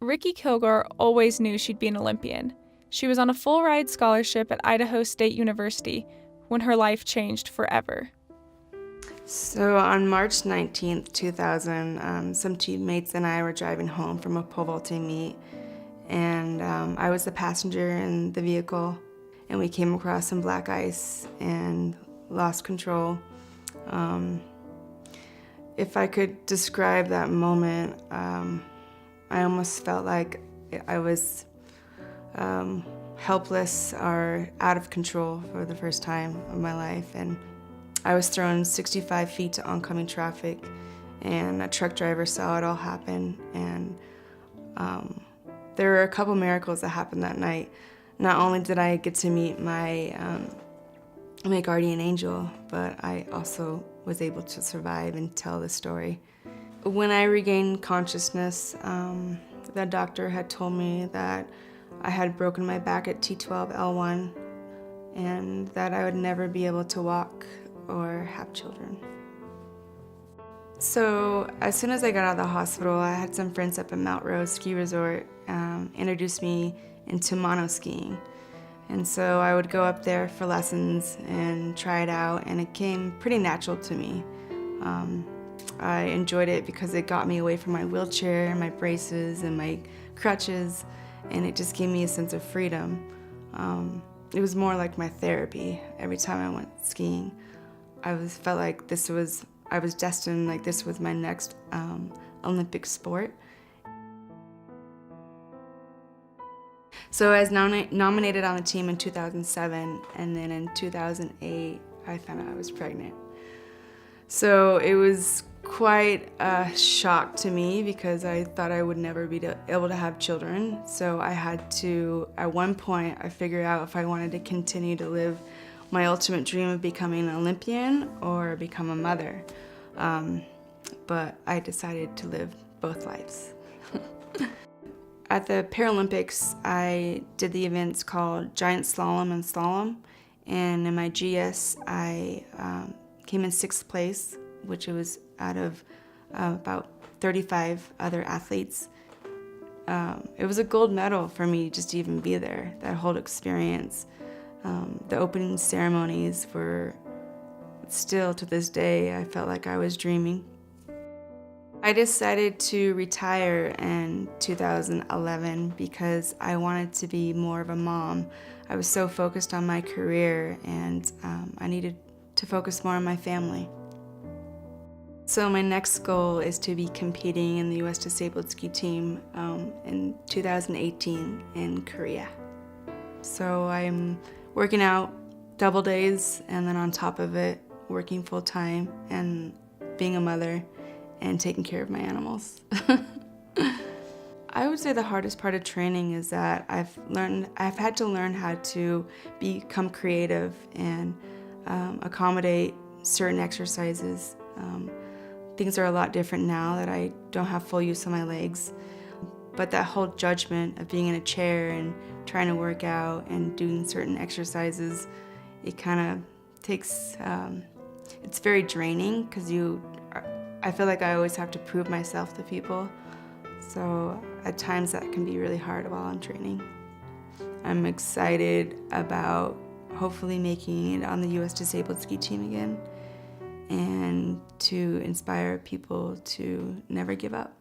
Ricci Kilgore always knew she'd be an Olympian. She was on a full-ride scholarship at Idaho State University when her life changed forever. So on March 19th, 2000, some teammates and I were driving home from a pole vaulting meet, and I was the passenger in the vehicle, and we came across some black ice and lost control. If I could describe that moment, I almost felt like I was helpless or out of control for the first time of my life. And I was thrown 65 feet to oncoming traffic, and a truck driver saw it all happen. And there were a couple miracles that happened that night. Not only did I get to meet my guardian angel, but I also was able to survive and tell the story. When I regained consciousness, the doctor had told me that I had broken my back at T12L1 and that I would never be able to walk or have children. So as soon as I got out of the hospital, I had some friends up at Mount Rose Ski Resort introduce me into mono-skiing. And so I would go up there for lessons and try it out, and it came pretty natural to me. I enjoyed it because it got me away from my wheelchair, my braces, and my crutches, and it just gave me a sense of freedom. It was more like my therapy. Every time I went skiing, felt like I was destined, like this was my next Olympic sport. So I was nominated on the team in 2007, and then in 2008, I found out I was pregnant. So it was quite a shock to me because I thought I would never be able to have children. So I had to, at one point, I figured out if I wanted to continue to live my ultimate dream of becoming an Olympian or become a mother. But I decided to live both lives. At the Paralympics, I did the events called Giant Slalom and Slalom, and in my GS, I came in 6th place, which was out of about 35 other athletes. It was a gold medal for me just to even be there, that whole experience. The opening ceremonies were still, to this day, I felt like I was dreaming. I decided to retire in 2011 because I wanted to be more of a mom. I was so focused on my career, and I needed to focus more on my family. So my next goal is to be competing in the U.S. Disabled Ski Team in 2018 in Korea. So I'm working out double days, and then on top of it, working full-time and being a mother and taking care of my animals. I would say the hardest part of training is that I've had to learn how to become creative and accommodate certain exercises. Things are a lot different now that I don't have full use of my legs. But that whole judgment of being in a chair and trying to work out and doing certain exercises, it kind of takes, it's very draining because I feel like I always have to prove myself to people. So at times that can be really hard while I'm training. I'm excited about hopefully making it on the U.S. Disabled Ski Team again and to inspire people to never give up.